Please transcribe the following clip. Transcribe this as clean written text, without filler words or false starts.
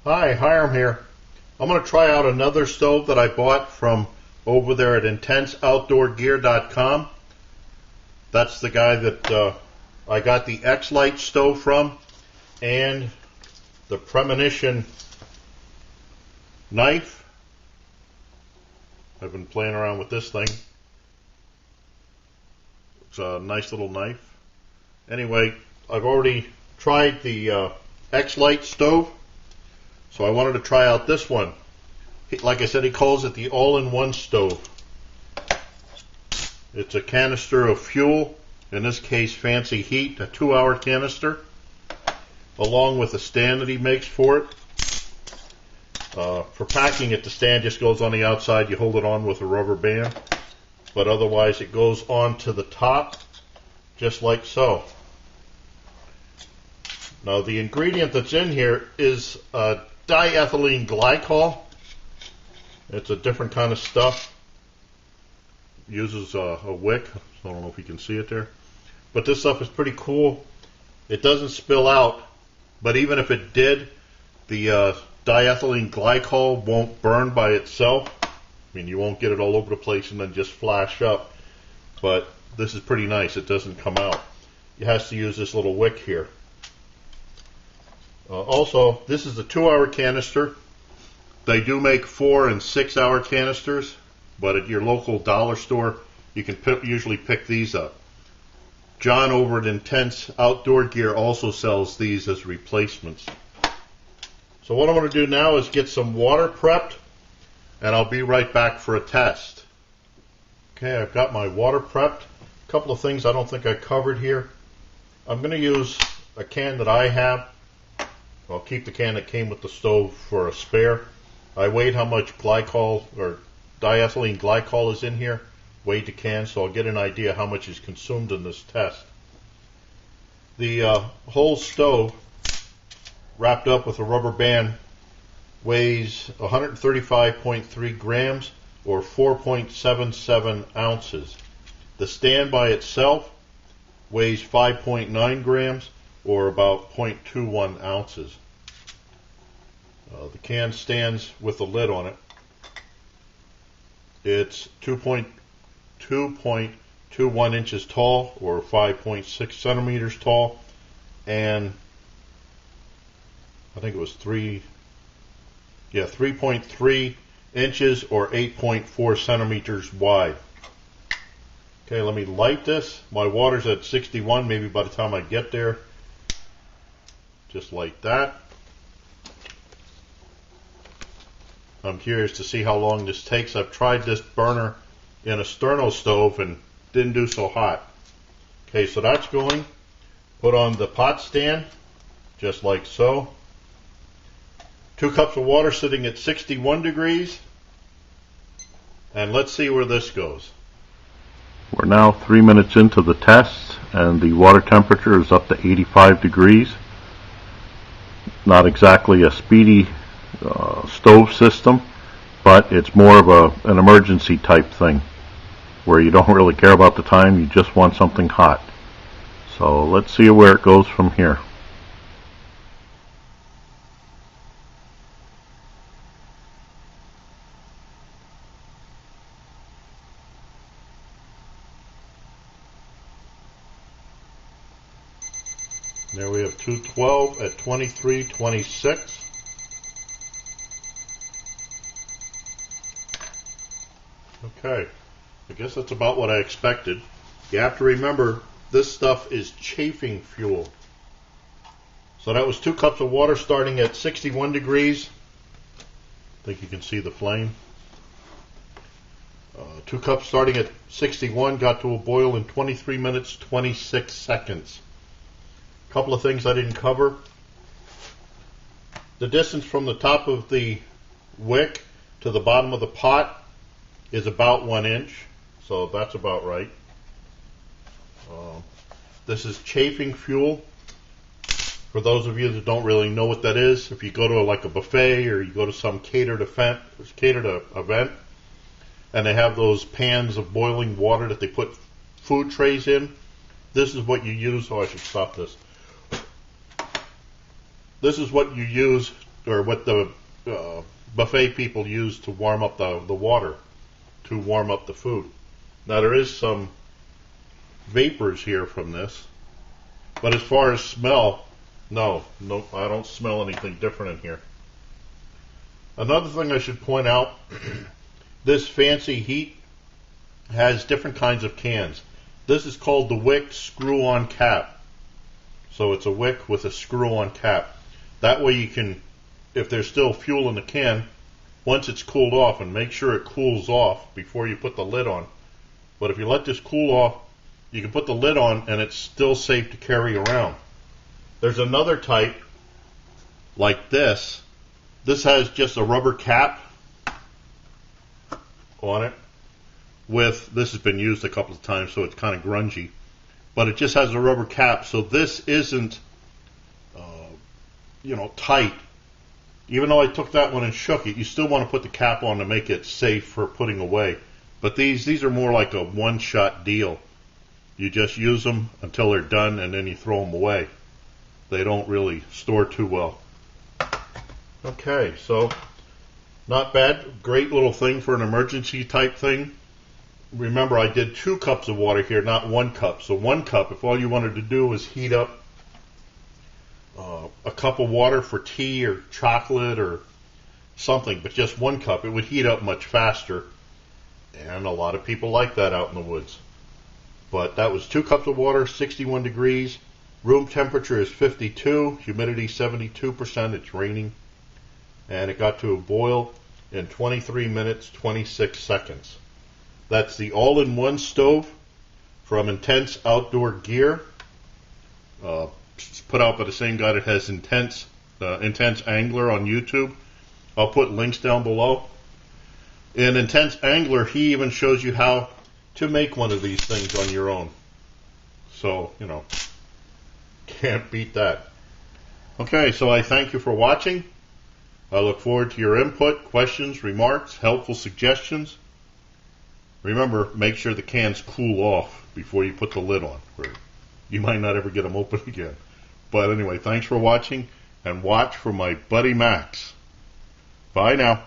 Hi, Hiram here. I'm going to try out another stove that I bought from over there at intenseoutdoorgear.com. That's the guy that I got the X-Lite stove from, and the Premonition knife. I've been playing around with this thing. It's a nice little knife. Anyway, I've already tried the X-Lite stove, so I wanted to try out this one. Like I said, he calls it the all-in-one stove. It's a canister of fuel, in this case fancy heat, a 2-hour canister, along with a stand that he makes for it. For packing it, the stand just goes on the outside. You hold it on with a rubber band, but otherwise it goes on to the top, just like so. Now the ingredient that's in here is diethylene glycol. It's a different kind of stuff. It uses a wick. I don't know if you can see it there. But this stuff is pretty cool. It doesn't spill out, but even if it did, the diethylene glycol won't burn by itself. I mean, you won't get it all over the place and then just flash up. But this is pretty nice. It doesn't come out. It has to use this little wick here. Also, this is a 2-hour canister. They do make 4- and 6-hour canisters, but at your local dollar store, you can usually pick these up. John over at Intense Outdoor Gear also sells these as replacements. So what I'm going to do now is get some water prepped, and I'll be right back for a test. Okay, I've got my water prepped. A couple of things I don't think I covered here. I'm going to use a can that I have. I'll keep the can that came with the stove for a spare. I weighed how much glycol or diethylene glycol is in here, weighed the can, so I'll get an idea how much is consumed in this test. The whole stove, wrapped up with a rubber band, weighs 135.3 grams or 4.77 ounces. The stand by itself weighs 5.9 grams or about 0.21 ounces. The can stands with a lid on it. It's 2.21 inches tall or 5.6 centimeters tall, and I think it was 3.3 inches or 8.4 centimeters wide. Okay, let me light this. My water's at 61, maybe by the time I get there. Just like that. I'm curious to see how long this takes. I've tried this burner in a sterno stove and didn't do so hot. Okay, so that's going. Put on the pot stand, just like so. 2 cups of water sitting at 61 degrees. And let's see where this goes. We're now 3 minutes into the test, and the water temperature is up to 85 degrees. Not exactly a speedy stove system, but it's more of an emergency type thing where you don't really care about the time, you just want something hot. So let's see where it goes from here. There we have 212 at 23:26. Okay, I guess that's about what I expected. You have to remember, this stuff is chafing fuel. So that was 2 cups of water starting at 61 degrees. I think you can see the flame. 2 cups starting at 61 got to a boil in 23 minutes, 26 seconds. A couple of things I didn't cover. The distance from the top of the wick to the bottom of the pot is about 1 inch, so that's about right. This is chafing fuel. For those of you that don't really know what that is, if you go to like a buffet or you go to some catered event, and they have those pans of boiling water that they put food trays in, this is what you use. Oh, I should stop this. This is what you use or what the buffet people use to warm up the water, to warm up the food. Now there is some vapors here from this, but as far as smell, no, I don't smell anything different in here. Another thing I should point out, this fancy Heat has different kinds of cans. This is called the Wick screw-on cap. So it's a wick with a screw-on cap. That way you can, if there's still fuel in the can, once it's cooled off, and make sure it cools off before you put the lid on. But if you let this cool off, you can put the lid on and it's still safe to carry around. There's another type like this. This has just a rubber cap on it. This has been used a couple of times, so it's kind of grungy. But it just has a rubber cap, so this isn't, tight. Even though I took that one and shook it, you still want to put the cap on to make it safe for putting away. But these are more like a one-shot deal. You just use them until they're done, and then you throw them away. They don't really store too well. Okay, so not bad. Great little thing for an emergency type thing. Remember, I did 2 cups of water here, not 1 cup. So 1 cup, if all you wanted to do was heat up a cup of water for tea or chocolate or something, but just 1 cup, it would heat up much faster. And a lot of people like that out in the woods. But that was 2 cups of water, 61 degrees. Room temperature is 52, humidity 72%, it's raining. And it got to a boil in 23 minutes, 26 seconds. That's the all-in-one stove from Intense Outdoor Gear. Put out by the same guy that has Intense Angler on YouTube. I'll put links down below. In Intense Angler, he even shows you how to make one of these things on your own. So, can't beat that. Okay, so I thank you for watching. I look forward to your input, questions, remarks, helpful suggestions. Remember, make sure the cans cool off before you put the lid on, or you might not ever get them open again. But anyway, thanks for watching, and watch for my buddy Max. Bye now.